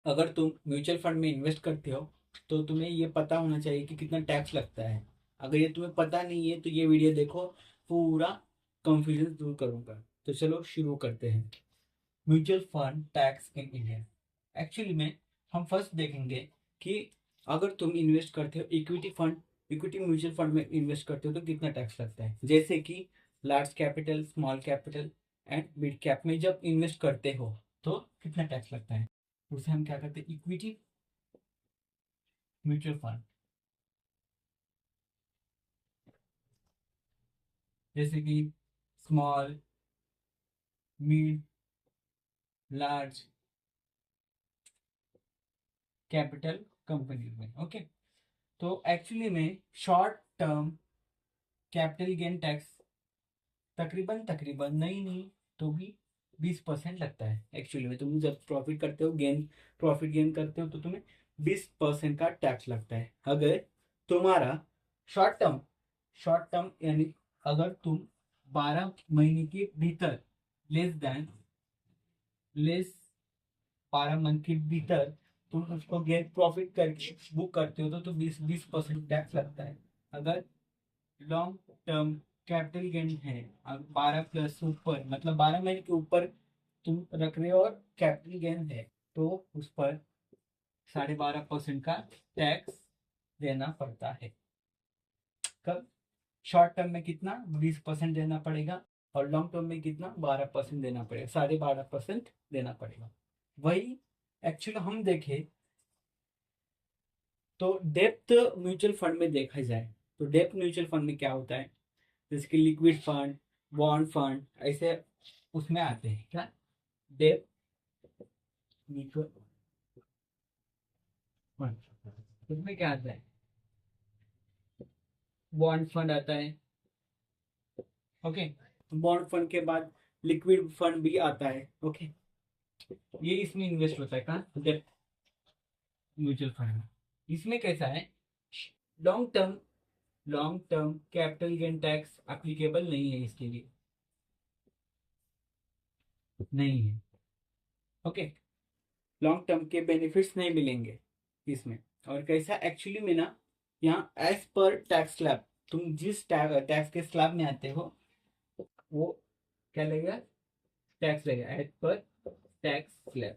अगर तुम mutual fund में इन्वेस्ट करते हो तो तुम्हें ये पता होना चाहिए कि कितना टैक्स लगता है। अगर ये तुम्हें पता नहीं है तो ये वीडियो देखो, पूरा कंफ्यूजन दूर करूंगा। तो चलो शुरू करते हैं। Mutual fund tax in India. Actually में हम फर्स्ट देखेंगे कि अगर तुम इन्वेस्ट करते हो equity fund, equity mutual fund में इन्वेस्ट करते हो तो कितना टैक्स लगता है। जैसे कि large capital, small capital and mid cap में जब इन्वेस्ट करते हो तो कितना टैक्स लगता है, उसे हम क्या करते हैं, इक्विटी म्यूचुअल फंड। जैसे कि small, mid, large capital company में। ओके, तो एक्चुअली में short term capital gain tax तकरीबन तकरीबन नहीं नहीं तो भी 20% लगता है। एक्चुअली में तुम जब प्रॉफिट करते हो, प्रॉफिट गेन करते हो तो तुम्हें 20% का टैक्स लगता है। अगर तुम्हारा शॉर्ट टर्म, शॉर्ट टर्म यानी अगर तुम 12 महीने के भीतर, लेस देन लेस 12 मंथ के भीतर तुम उसको गेट प्रॉफिट करके बुक करते हो तो 20% टैक्स लगता है। अगर लॉन्ग टर्म कैपिटल गेन है, अब 12 प्लस ऊपर मतलब 12 महीने के ऊपर तुम रख रहे हो और कैपिटल गेन है तो उस पर 12.5% का टैक्स देना पड़ता है। कब? शॉर्ट टर्म में कितना, 20% देना पड़ेगा, और लॉन्ग टर्म में कितना, 12% देना पड़ेगा, 12.5% देना पड़ेगा। वही एक्चुअली हम देखें तो डेप्थ म्यूचुअल फंड में देखा जाए तो डेप्थ म्यूचुअल फंड में क्या होता है, जैसे कि लिक्विड फंड, बॉन्ड फंड, ऐसे उसमें आते हैं क्या, डेप्थ म्यूचुअल फंड। उसमें क्या आता है, बॉन्ड फंड आता है। ओके, बॉन्ड फंड के बाद लिक्विड फंड भी आता है। ओके, ये इसमें इन्वेस्ट होता है कहाँ, डेप्थ म्यूचुअल फंड में। इसमें कैसा है, long term, long term capital gain tax applicable नहीं है इसके लिए, नहीं है। ओके, लॉन्ग टर्म के बेनिफिट्स नहीं मिलेंगे इसमें। और कैसा एक्चुअली में ना, यहाँ एज पर टैक्स स्लैब, तुम जिस टैक्स के स्लैब में आते हो वो क्या लगेगा, टैक्स लगेगा as per tax slab.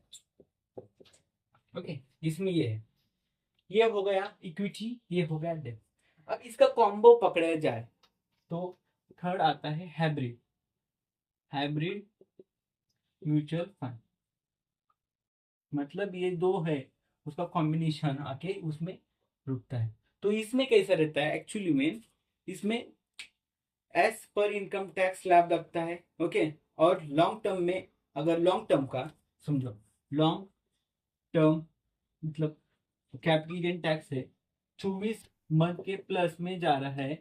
Okay, इसमें ये है, ये हो गया इक्विटी, ये हो गया डेब्ट। अब इसका कॉम्बो पकड़ा जाए तो थर्ड आता है हाइब्रिड, हाइब्रिड म्यूचुअल फंड। मतलब ये दो है, उसका कॉम्बिनेशन आके उसमें रुकता है। तो इसमें कैसा रहता है एक्चुअली में, इसमें एस पर इनकम टैक्स स्लैब लगता है। ओके, और लॉन्ग टर्म में, अगर लॉन्ग टर्म का समझो, लॉन्ग टर्म मतलब कैपिटल गेन टैक्स है, 24 मंथ के प्लस में जा रहा है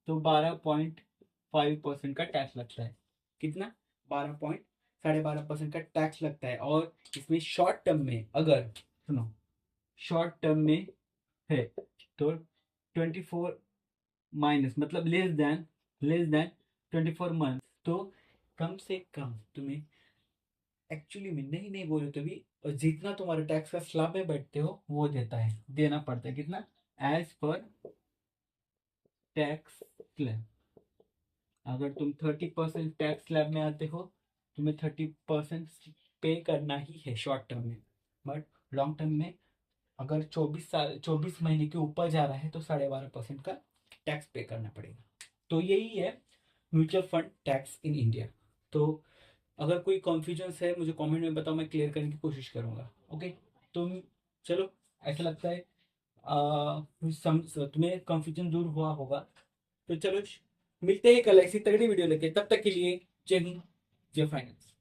तो 12.5% का टैक्स लगता है। कितना, 12.5% का टैक्स लगता है। और इसमें शॉर्ट टर्म में अगर सुनो, शॉर्ट टर्म में है तो 24 माइनस मतलब लेस देन 24 मंथ, तो कम से कम तुम्हें एक्चुअली में नहीं नहीं बोले तो भी जितना तुम्हारे टैक्स का स्लैब में बैठते हो वो देता है, देना पड़ता है। कितना, एज पर टैक्स स्लैब। अगर तुम 30% टैक्स स्लैब में आते हो, तुम्हें 30% पे करना ही है शॉर्ट टर्म में। बट लॉन्ग टर्म में अगर 24 महीने के ऊपर जा रहा है तो 12.5% का टैक्स पे करना पड़ेगा। तो यही है mutual fund tax in India. तो अगर कोई कन्फ्यूजन है मुझे कमेंट में बताओ, मैं क्लियर करने की कोशिश करूंगा। ओके, तो चलो, ऐसा लगता है तुम्हें कंफ्यूजन दूर हुआ होगा। तो चलो मिलते हैं कल ऐसी तगड़ी वीडियो लेके, तब तक के लिए जय हिंद, जय फाइनेंस।